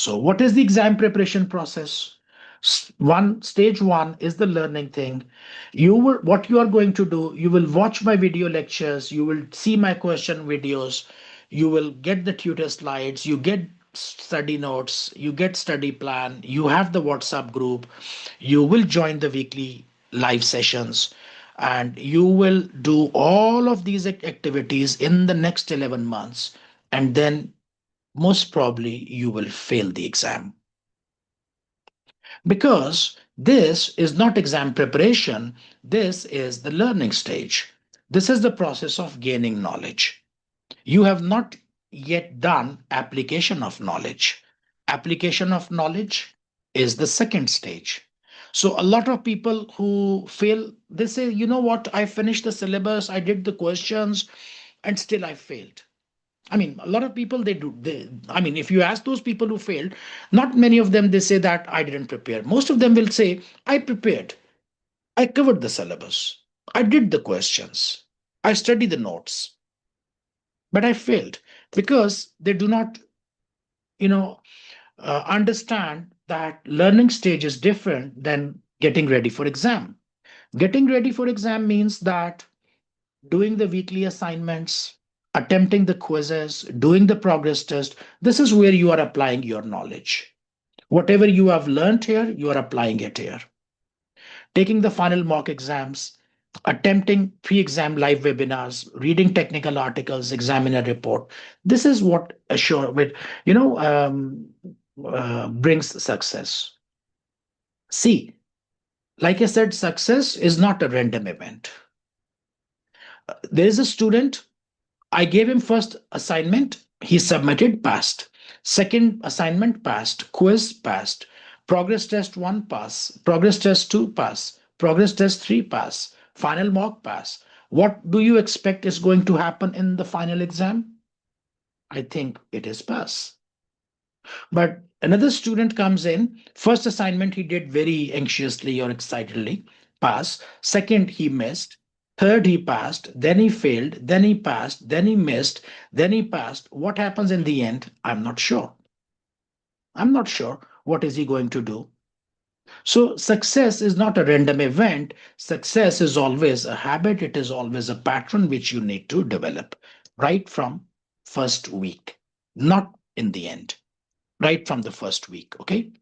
So what is the exam preparation process? Stage one is the learning thing. What you are going to do, you will watch my video lectures, you will see my question videos, you will get the tutor slides, you get study notes, you get study plan, you have the WhatsApp group, you will join the weekly live sessions, and you will do all of these activities in the next 11 months, and then most probably you will fail the exam, because this is not exam preparation. This is the learning stage. This is the process of gaining knowledge. You have not yet done application of knowledge. Application of knowledge is the second stage. So a lot of people who fail, they say, you know what, I finished the syllabus, I did the questions, and still I failed. I mean, a lot of people, they do. I mean, if you ask those people who failed, not many of them, they say that I didn't prepare. Most of them will say, I prepared. I covered the syllabus. I did the questions. I studied the notes, but I failed because they do not, you know, understand that learning stage is different than getting ready for exam. Getting ready for exam means that doing the weekly assignments, attempting the quizzes, doing the progress test. This is where you are applying your knowledge. Whatever you have learned here, you are applying it here. Taking the final mock exams, attempting pre-exam live webinars, reading technical articles, examiner report. This is what assure with you know brings success. See, like I said, success is not a random event. There is a student. I gave him first assignment, he submitted, passed. Second assignment, passed. Quiz, passed. Progress test 1, pass. Progress test 2, pass. Progress test 3, pass. Final mock, pass. What do you expect is going to happen in the final exam? I think it is pass. But another student comes in, first assignment he did very anxiously or excitedly, pass. Second, he missed. Third, he passed, then he failed, then he passed, then he missed, then he passed. What happens in the end? I'm not sure. I'm not sure what is he going to do. So success is not a random event. Success is always a habit. It is always a pattern which you need to develop right from first week, not in the end, right from the first week. Okay.